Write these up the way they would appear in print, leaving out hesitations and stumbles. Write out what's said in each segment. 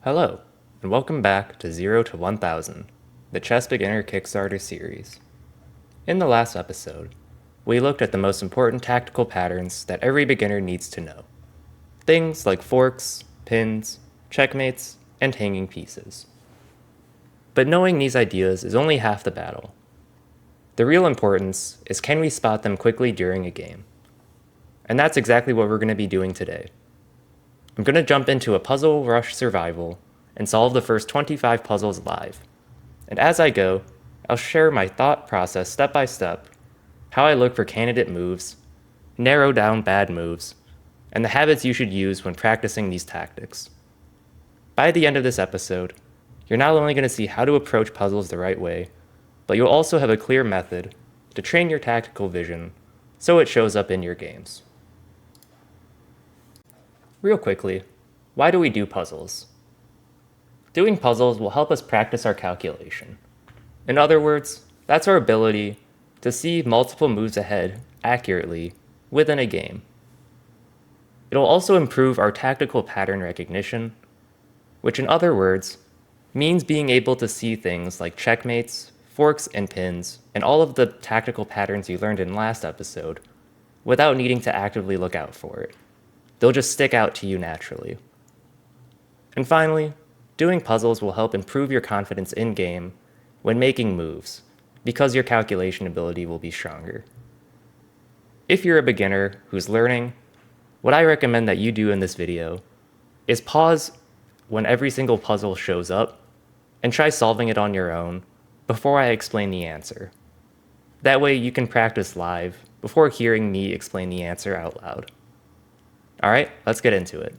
Hello, and welcome back to 0 to 1000, the Chess Beginner Kickstarter series. In the last episode, we looked at the most important tactical patterns that every beginner needs to know. Things like forks, pins, checkmates, and hanging pieces. But knowing these ideas is only half the battle. The real importance is, can we spot them quickly during a game? And that's exactly what we're going to be doing today. I'm going to jump into a puzzle rush survival and solve the first 25 puzzles live. And as I go, I'll share my thought process step by step, how I look for candidate moves, narrow down bad moves, and the habits you should use when practicing these tactics. By the end of this episode, you're not only going to see how to approach puzzles the right way, but you'll also have a clear method to train your tactical vision so it shows up in your games. Real quickly, why do we do puzzles? Doing puzzles will help us practice our calculation. In other words, that's our ability to see multiple moves ahead accurately within a game. It'll also improve our tactical pattern recognition, which in other words, means being able to see things like checkmates, forks, and pins, and all of the tactical patterns you learned in last episode without needing to actively look out for it. They'll just stick out to you naturally. And finally, doing puzzles will help improve your confidence in-game when making moves, because your calculation ability will be stronger. If you're a beginner who's learning, what I recommend that you do in this video is pause when every single puzzle shows up and try solving it on your own before I explain the answer. That way you can practice live before hearing me explain the answer out loud. All right, let's get into it.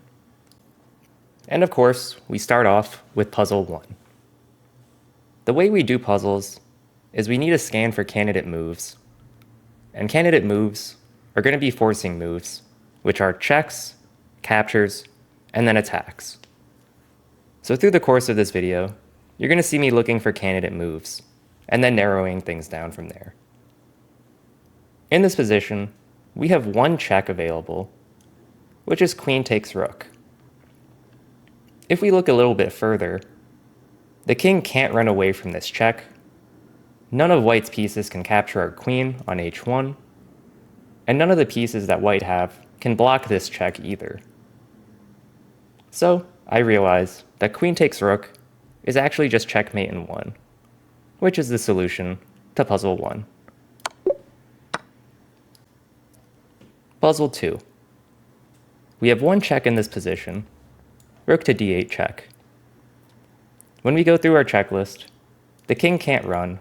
And of course, we start off with puzzle 1. The way we do puzzles is we need to scan for candidate moves. And candidate moves are going to be forcing moves, which are checks, captures, and then attacks. So through the course of this video, you're going to see me looking for candidate moves, and then narrowing things down from there. In this position, we have one check available, which is queen takes rook. If we look a little bit further, the king can't run away from this check. None of white's pieces can capture our queen on h1, and none of the pieces that white have can block this check either. So I realize that queen takes rook is actually just checkmate in 1, which is the solution to puzzle 1. Puzzle 2. We have one check in this position, rook to d8 check. When we go through our checklist, the king can't run,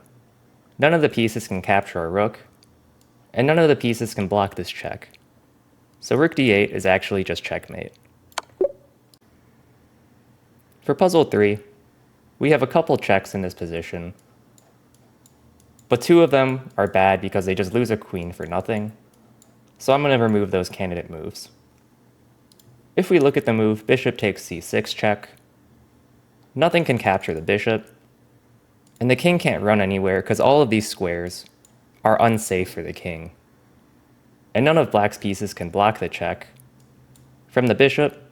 none of the pieces can capture our rook, and none of the pieces can block this check. So rook d8 is actually just checkmate. For puzzle 3, we have a couple checks in this position, but 2 of them are bad because they just lose a queen for nothing, so I'm going to remove those candidate moves. If we look at the move bishop takes c6 check, nothing can capture the bishop, and the king can't run anywhere because all of these squares are unsafe for the king. And none of black's pieces can block the check from the bishop,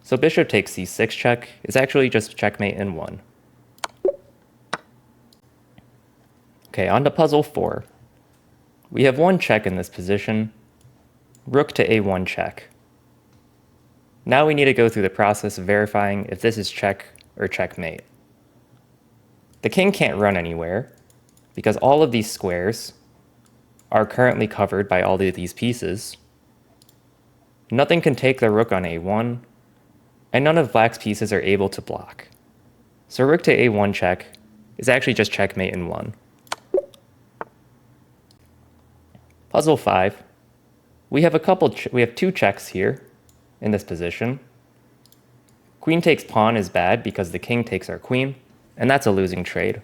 so bishop takes c6 check is actually just checkmate in 1. Okay, on to puzzle 4. We have one check in this position, rook to a1 check. Now we need to go through the process of verifying if this is check or checkmate. The king can't run anywhere because all of these squares are currently covered by all of these pieces. Nothing can take the rook on a1, and none of black's pieces are able to block. So rook to a1 check is actually just checkmate in 1. Puzzle 5. We have 2 checks here in this position. Queen takes pawn is bad because the king takes our queen, and that's a losing trade.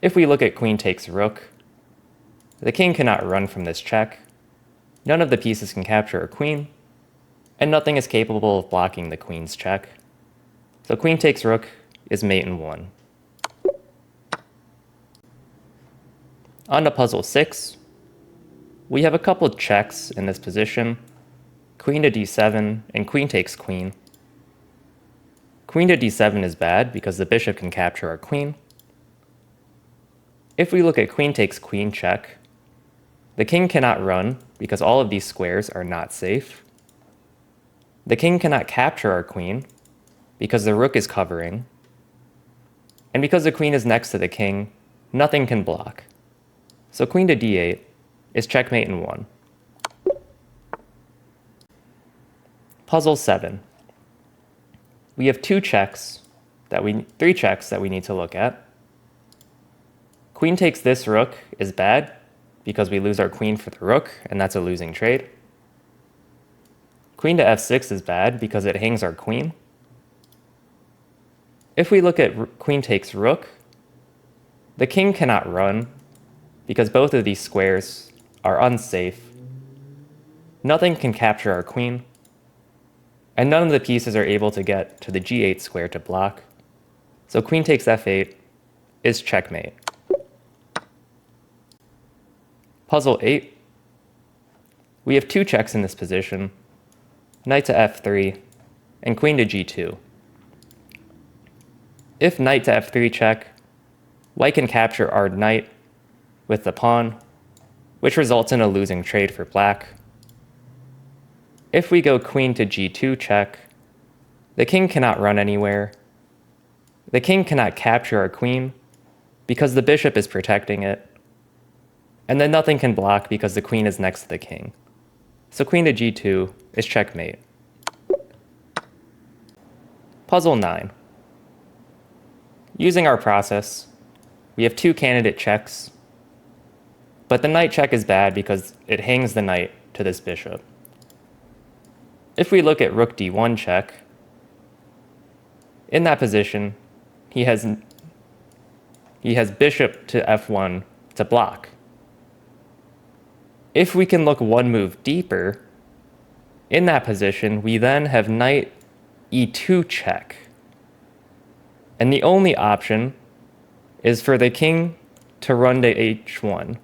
If we look at queen takes rook, the king cannot run from this check, none of the pieces can capture a queen, and nothing is capable of blocking the queen's check. So queen takes rook is mate in 1. On to puzzle 6. We have a couple checks in this position, queen to d7, and queen takes queen. Queen to d7 is bad because the bishop can capture our queen. If we look at queen takes queen check, the king cannot run because all of these squares are not safe. The king cannot capture our queen because the rook is covering. And because the queen is next to the king, nothing can block. So queen to d8 is checkmate in 1. Puzzle 7. We have three checks that we need to look at. Queen takes this rook is bad because we lose our queen for the rook, and that's a losing trade. Queen to f6 is bad because it hangs our queen. If we look at queen takes rook, the king cannot run because both of these squares are unsafe. Nothing can capture our queen, and none of the pieces are able to get to the g8 square to block. So queen takes f8 is checkmate. Puzzle 8. We have two checks in this position, knight to f3 and queen to g2. If knight to f3 check, white can capture our knight with the pawn, which results in a losing trade for black. If we go queen to g2 check, the king cannot run anywhere. The king cannot capture our queen because the bishop is protecting it. And then nothing can block because the queen is next to the king. So queen to g2 is checkmate. Puzzle 9. Using our process, we have two candidate checks, but the knight check is bad because it hangs the knight to this bishop. If we look at rook d1 check, in that position, he has bishop to f1 to block. If we can look one move deeper, in that position, we then have knight e2 check. And the only option is for the king to run to h1.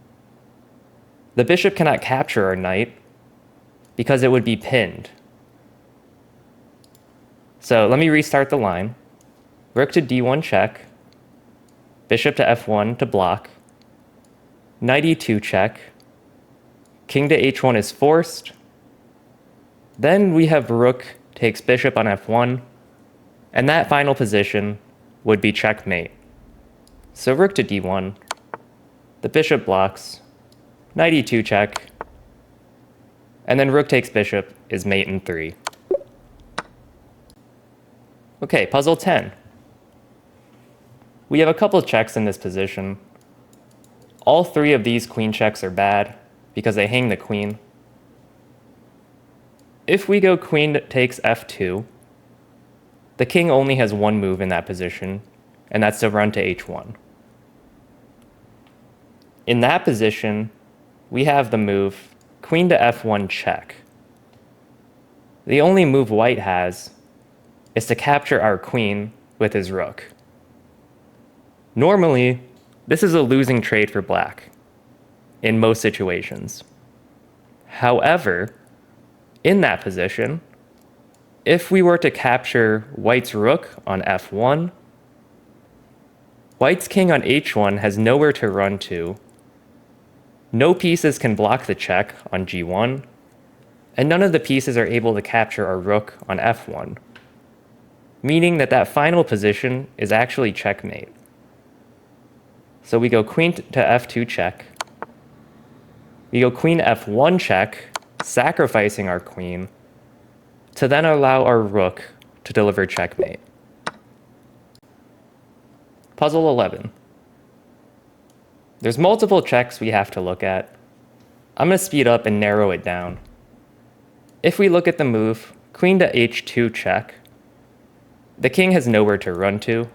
The bishop cannot capture our knight because it would be pinned. So let me restart the line. Rook to d1 check, bishop to f1 to block, knight e2 check, king to h1 is forced. Then we have rook takes bishop on f1, and that final position would be checkmate. So rook to d1, the bishop blocks, knight e2 check, and then rook takes bishop is mate in 3. Okay, puzzle 10. We have a couple of checks in this position. All three of these queen checks are bad because they hang the queen. If we go queen takes f2, the king only has one move in that position, and that's to run to h1. In that position, we have the move queen to f1 check. The only move white has is to capture our queen with his rook. Normally, this is a losing trade for black in most situations. However, in that position, if we were to capture white's rook on f1, white's king on h1 has nowhere to run to, no pieces can block the check on g1, and none of the pieces are able to capture our rook on f1, meaning that that final position is actually checkmate. So we go queen to f2 check, we go queen f1 check, sacrificing our queen, to then allow our rook to deliver checkmate. Puzzle 11. There's multiple checks we have to look at. I'm going to speed up and narrow it down. If we look at the move, queen to h2 check, the king has nowhere to run to,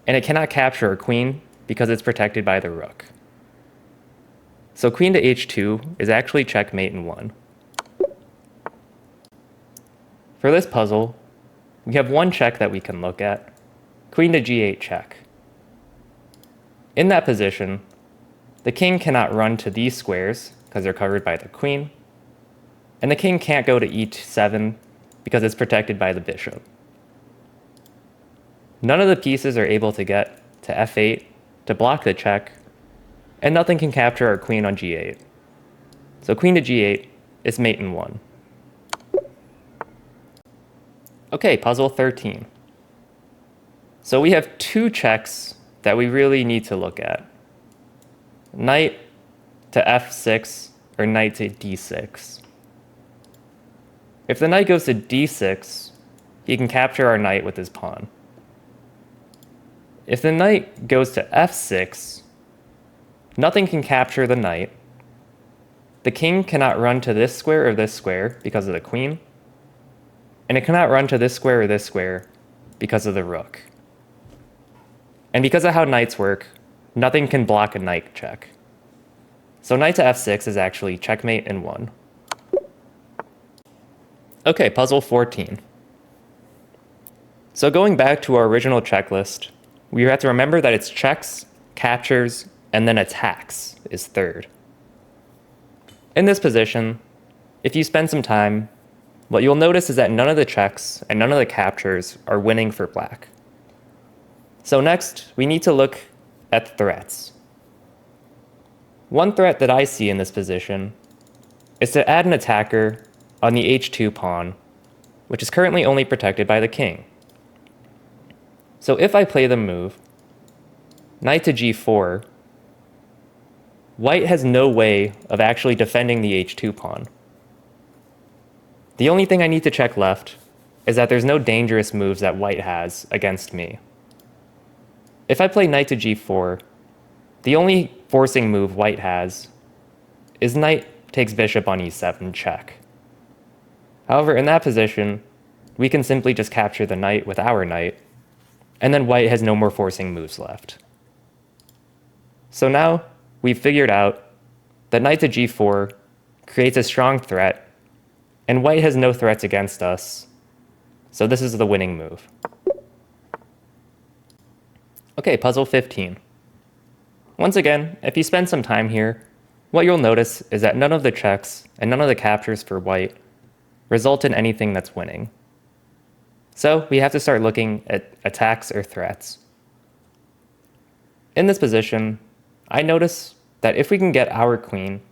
and it cannot capture a queen because it's protected by the rook. So queen to h2 is actually checkmate in 1. For this puzzle, we have one check that we can look at, queen to g8 check. In that position, the king cannot run to these squares because they're covered by the queen, and the king can't go to e7 because it's protected by the bishop. none of the pieces are able to get to f8 to block the check, and nothing can capture our queen on g8. So queen to g8 is mate in 1. Okay, puzzle 13. So we have two checks that we really need to look at. Knight to f6 or knight to d6. If the knight goes to d6, he can capture our knight with his pawn. If the knight goes to f6, nothing can capture the knight. The king cannot run to this square or this square because of the queen, and it cannot run to this square or this square because of the rook. And because of how knights work, nothing can block a knight check. So knight to f6 is actually checkmate in 1. Okay, puzzle 14. So going back to our original checklist, we have to remember that it's checks, captures, and then attacks is third. In this position, if you spend some time, what you'll notice is that none of the checks and none of the captures are winning for black. So next, we need to look at threats. One threat that I see in this position is to add an attacker on the h2 pawn, which is currently only protected by the king. So if I play the move, knight to g4, white has no way of actually defending the h2 pawn. The only thing I need to check left is that there's no dangerous moves that white has against me. If I play knight to g4, the only forcing move white has is knight takes bishop on e7 check. However, in that position, we can simply just capture the knight with our knight, and then white has no more forcing moves left. So now we've figured out that knight to g4 creates a strong threat, and white has no threats against us, so this is the winning move. Okay, puzzle 15. Once again, if you spend some time here, what you'll notice is that none of the checks and none of the captures for white result in anything that's winning. So we have to start looking at attacks or threats. In this position, I notice that if we can get our queen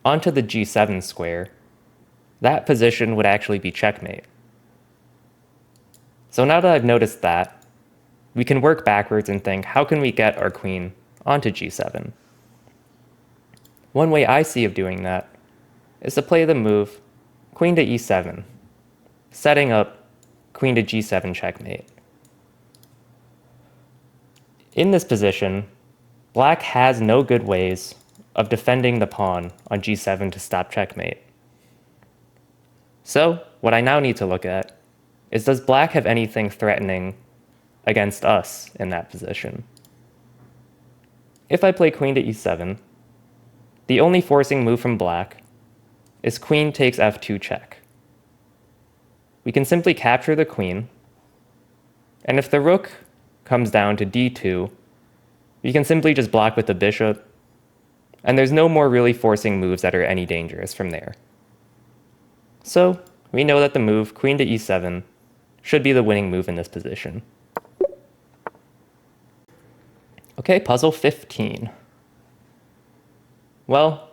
onto the g7 square, that position would actually be checkmate. So now that I've noticed that, we can work backwards and think, how can we get our queen onto g7? One way I see of doing that is to play the move queen to e7, setting up queen to g7 checkmate. In this position, black has no good ways of defending the pawn on g7 to stop checkmate. So what I now need to look at is, does black have anything threatening against us in that position? If I play queen to e7, the only forcing move from black is queen takes f2 check. We can simply capture the queen, and if the rook comes down to d2, we can simply just block with the bishop, and there's no more really forcing moves that are any dangerous from there. So we know that the move queen to e7 should be the winning move in this position. Okay, puzzle 15. Well,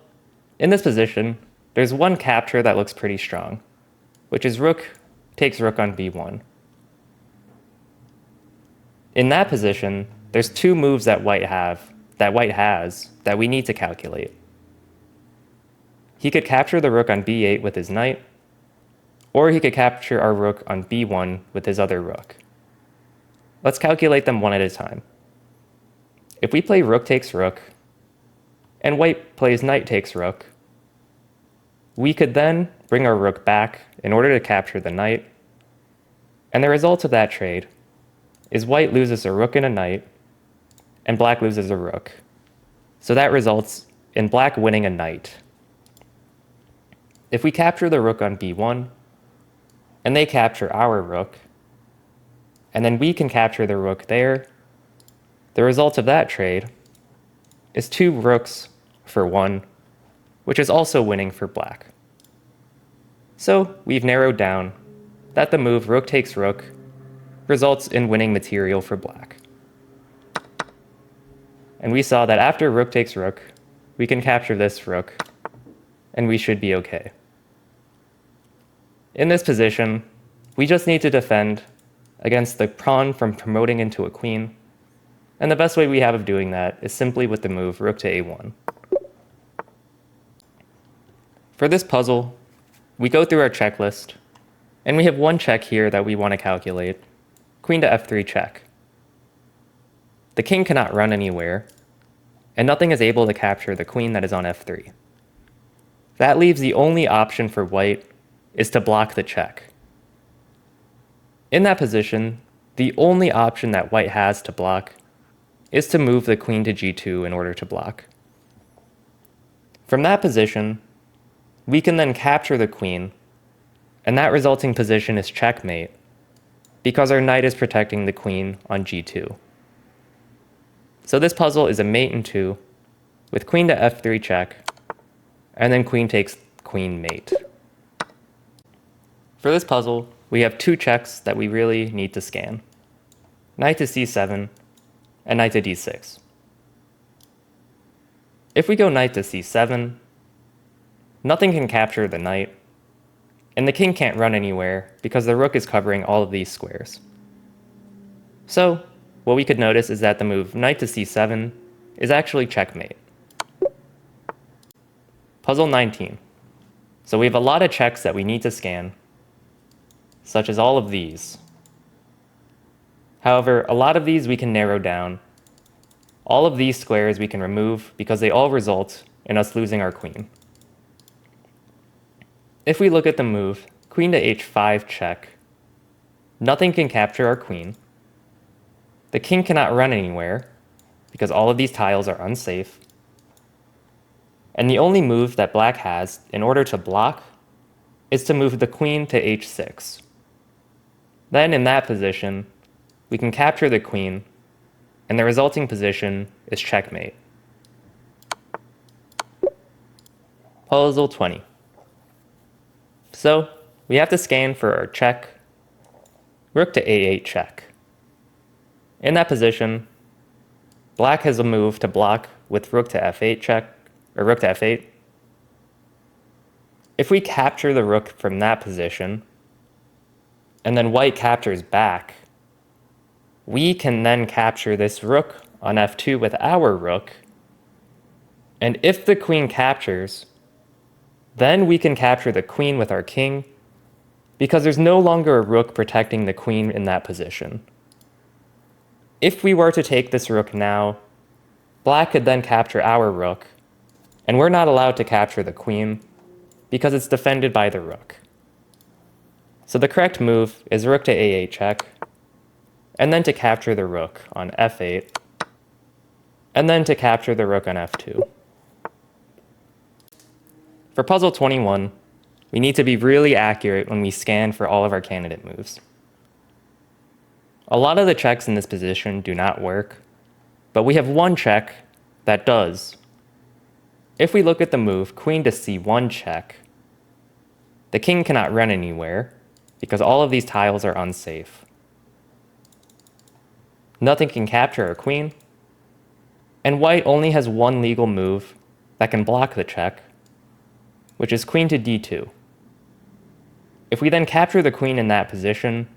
in this position, there's one capture that looks pretty strong, which is rook takes rook on b1. In that position, there's two moves that white has that we need to calculate. He could capture the rook on b8 with his knight, or he could capture our rook on b1 with his other rook. Let's calculate them one at a time. If we play rook takes rook, and white plays knight takes rook, we could then bring our rook back in order to capture the knight, and the result of that trade is white loses a rook and a knight, and black loses a rook. So that results in black winning a knight. If we capture the rook on b1, and they capture our rook, and then we can capture the rook there, the result of that trade is 2 rooks for 1, which is also winning for black. So we've narrowed down that the move rook takes rook results in winning material for black. And we saw that after rook takes rook, we can capture this rook, and we should be okay. In this position, we just need to defend against the pawn from promoting into a queen, and the best way we have of doing that is simply with the move rook to a1. For this puzzle, we go through our checklist, and we have one check here that we want to calculate, queen to f3 check. The king cannot run anywhere, and nothing is able to capture the queen that is on f3. That leaves the only option for white is to block the check. In that position, the only option that white has to block is to move the queen to g2 in order to block. From that position, we can then capture the queen, and that resulting position is checkmate, because our knight is protecting the queen on g2. So this puzzle is a mate in 2, with queen to f3 check, and then queen takes queen mate. For this puzzle, we have 2 checks that we really need to scan. Knight to c7, and knight to d6. If we go knight to c7, nothing can capture the knight, and the king can't run anywhere because the rook is covering all of these squares. So, what we could notice is that the move knight to c7 is actually checkmate. Puzzle 19. So we have a lot of checks that we need to scan, such as all of these. However, a lot of these we can narrow down. All of these squares we can remove because they all result in us losing our queen. If we look at the move, queen to h5 check, nothing can capture our queen. The king cannot run anywhere because all of these tiles are unsafe. And the only move that black has in order to block is to move the queen to h6. Then in that position, we can capture the queen, and the resulting position is checkmate. Puzzle 20. So we have to scan for our check, rook to a8 check. In that position, black has a move to block with rook to f8 check, or rook to f8. If we capture the rook from that position, and then white captures back, we can then capture this rook on f2 with our rook, and if the queen captures, then we can capture the queen with our king, because there's no longer a rook protecting the queen in that position. If we were to take this rook now, black could then capture our rook, and we're not allowed to capture the queen because it's defended by the rook. So the correct move is rook to a8 check, and then to capture the rook on f8, and then to capture the rook on f2. For puzzle 21, we need to be really accurate when we scan for all of our candidate moves. A lot of the checks in this position do not work, but we have one check that does. If we look at the move queen to c1 check, the king cannot run anywhere because all of these tiles are unsafe. Nothing can capture our queen, and white only has one legal move that can block the check, which is queen to d2. If we then capture the queen in that position,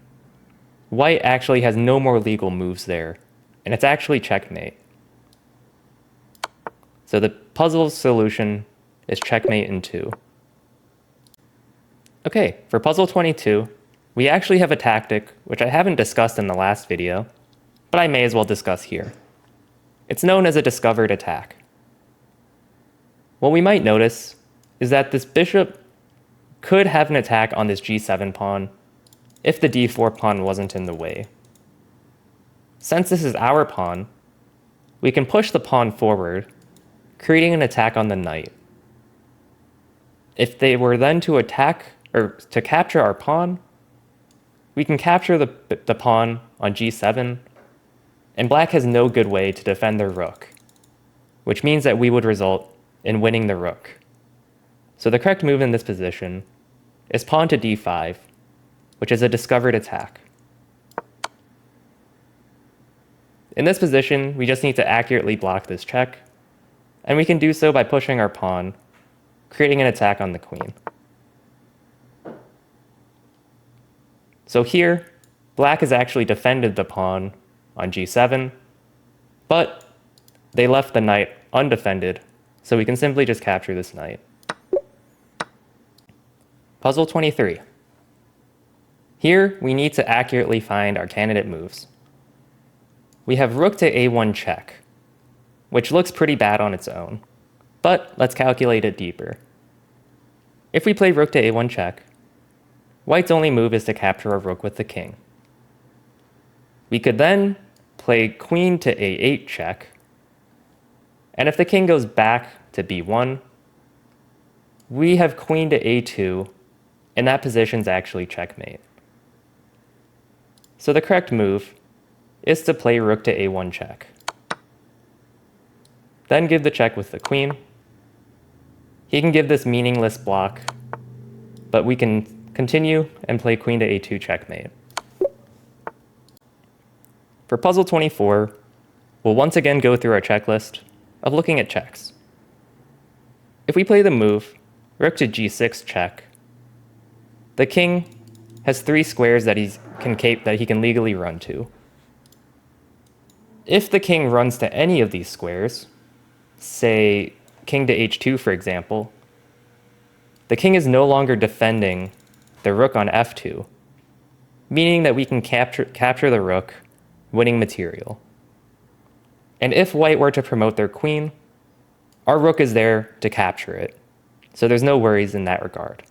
white actually has no more legal moves there, and it's actually checkmate. So the puzzle's solution is checkmate in 2. Okay, for puzzle 22, we actually have a tactic which I haven't discussed in the last video, but I may as well discuss here. It's known as a discovered attack. What we might notice is that this bishop could have an attack on this g7 pawn if the d4 pawn wasn't in the way. Since this is our pawn, we can push the pawn forward, creating an attack on the knight. If they were then to attack, or to capture our pawn, we can capture the pawn on g7, and black has no good way to defend their rook, which means that we would result in winning the rook. So the correct move in this position is pawn to d5, which is a discovered attack. In this position, we just need to accurately block this check, and we can do so by pushing our pawn, creating an attack on the queen. So here, black has actually defended the pawn on g7, but they left the knight undefended, so we can simply just capture this knight. Puzzle 23. Here, we need to accurately find our candidate moves. We have rook to a1 check, which looks pretty bad on its own, but let's calculate it deeper. If we play rook to a1 check, white's only move is to capture a rook with the king. We could then play queen to a8 check, and if the king goes back to b1, we have queen to a2, and that position's actually checkmate. So the correct move is to play rook to a1 check. Then give the check with the queen. He can give this meaningless block, but we can continue and play queen to a2 checkmate. For puzzle 24, we'll once again go through our checklist of looking at checks. If we play the move rook to g6 check, the king has 3 squares that he can legally run to. If the king runs to any of these squares, say king to h2 for example, the king is no longer defending the rook on f2, meaning that we can capture the rook, winning material. And if white were to promote their queen, our rook is there to capture it, so there's no worries in that regard.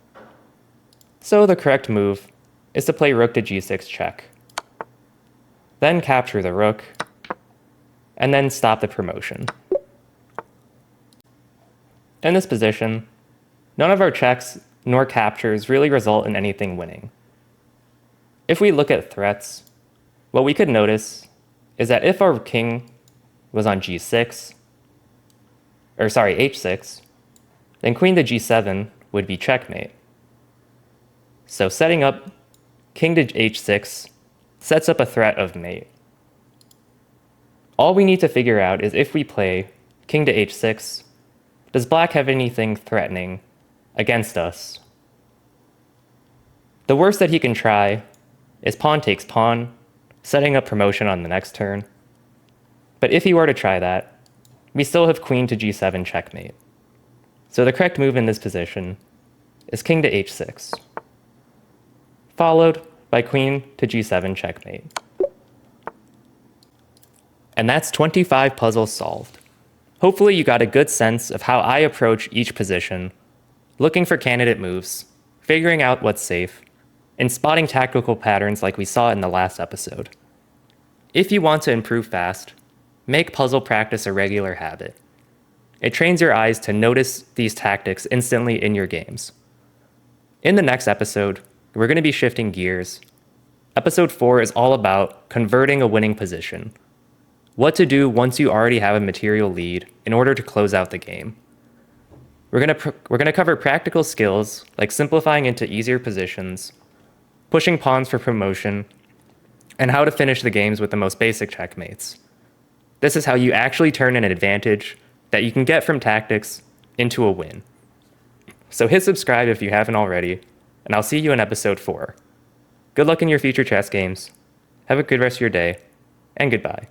So the correct move is to play rook to g6 check, then capture the rook, and then stop the promotion. In this position, none of our checks nor captures really result in anything winning. If we look at threats, what we could notice is that if our king was on h6, then queen to g7 would be checkmate. So setting up king to h6 sets up a threat of mate. All we need to figure out is if we play king to h6, does black have anything threatening against us? The worst that he can try is pawn takes pawn, setting up promotion on the next turn. But if he were to try that, we still have queen to g7 checkmate. So the correct move in this position is king to h6, followed by queen to g7 checkmate. And that's 25 puzzles solved. Hopefully you got a good sense of how I approach each position, looking for candidate moves, figuring out what's safe, and spotting tactical patterns like we saw in the last episode. If you want to improve fast, make puzzle practice a regular habit. It trains your eyes to notice these tactics instantly in your games. In the next episode, we're going to be shifting gears. Episode 4 is all about converting a winning position. What to do once you already have a material lead in order to close out the game. We're going to cover practical skills like simplifying into easier positions, pushing pawns for promotion, and how to finish the games with the most basic checkmates. This is how you actually turn an advantage that you can get from tactics into a win. So hit subscribe if you haven't already, and I'll see you in episode 4. Good luck in your future chess games. Have a good rest of your day, and goodbye.